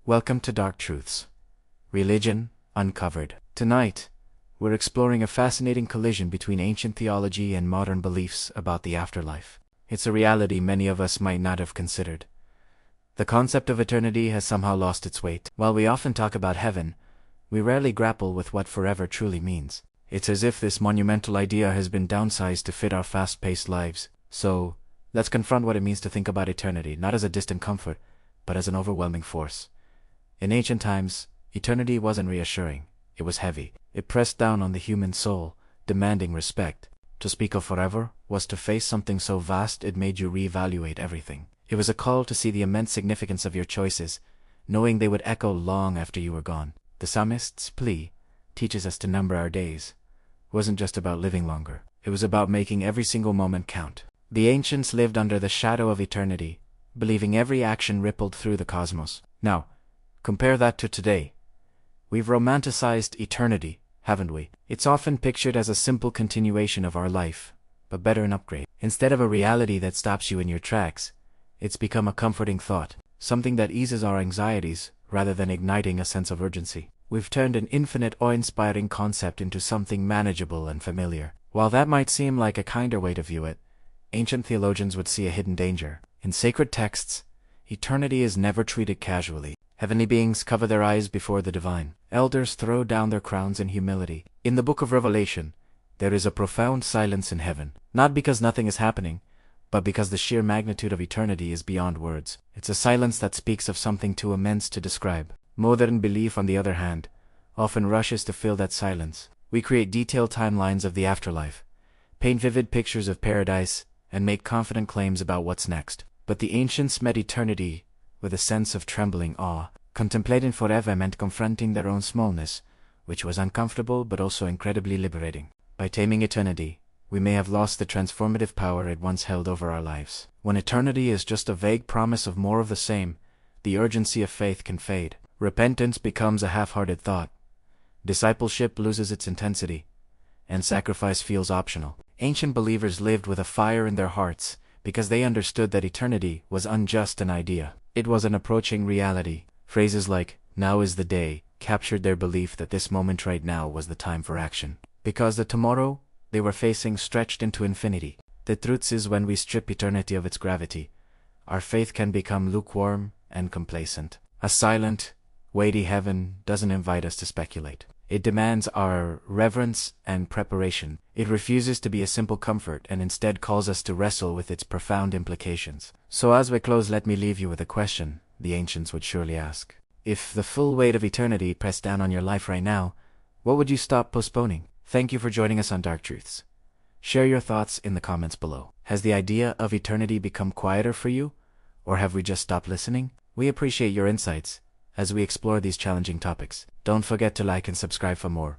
Welcome to Dark Truths. Religion Uncovered. Tonight, we're exploring a fascinating collision between ancient theology and modern beliefs about the afterlife. It's a reality many of us might not have considered. The concept of eternity has somehow lost its weight. While we often talk about heaven, we rarely grapple with what forever truly means. It's as if this monumental idea has been downsized to fit our fast-paced lives. So, let's confront what it means to think about eternity, not as a distant comfort, but as an overwhelming force. In ancient times, eternity wasn't reassuring. It was heavy. It pressed down on the human soul, demanding respect. To speak of forever was to face something so vast it made you reevaluate everything. It was a call to see the immense significance of your choices, knowing they would echo long after you were gone. The psalmist's plea teaches us to number our days. It wasn't just about living longer. It was about making every single moment count. The ancients lived under the shadow of eternity, believing every action rippled through the cosmos. Now, compare that to today. We've romanticized eternity, haven't we? It's often pictured as a simple continuation of our life, but better an upgrade. Instead of a reality that stops you in your tracks, it's become a comforting thought, something that eases our anxieties rather than igniting a sense of urgency. We've turned an infinite awe-inspiring concept into something manageable and familiar. While that might seem like a kinder way to view it, ancient theologians would see a hidden danger. In sacred texts, eternity is never treated casually. Heavenly beings cover their eyes before the divine. Elders throw down their crowns in humility. In the book of Revelation, there is a profound silence in heaven, not because nothing is happening, but because the sheer magnitude of eternity is beyond words. It's a silence that speaks of something too immense to describe. Modern belief, on the other hand, often rushes to fill that silence. We create detailed timelines of the afterlife, paint vivid pictures of paradise, and make confident claims about what's next. But the ancients met eternity with a sense of trembling awe. Contemplating forever meant confronting their own smallness, which was uncomfortable but also incredibly liberating. By taming eternity, we may have lost the transformative power it once held over our lives. When eternity is just a vague promise of more of the same, the urgency of faith can fade. Repentance becomes a half-hearted thought. Discipleship loses its intensity, and sacrifice feels optional. Ancient believers lived with a fire in their hearts because they understood that eternity was unjust an idea. It was an approaching reality. Phrases like, "now is the day," captured their belief that this moment right now was the time for action. Because the tomorrow they were facing stretched into infinity. The truth is, when we strip eternity of its gravity, our faith can become lukewarm and complacent. A silent, weighty heaven doesn't invite us to speculate. It demands our reverence and preparation. It refuses to be a simple comfort and instead calls us to wrestle with its profound implications. So as we close, let me leave you with a question the ancients would surely ask. If the full weight of eternity pressed down on your life right now, what would you stop postponing? Thank you for joining us on Dark Truths. Share your thoughts in the comments below. Has the idea of eternity become quieter for you? Or have we just stopped listening? We appreciate your insights as we explore these challenging topics. Don't forget to like and subscribe for more.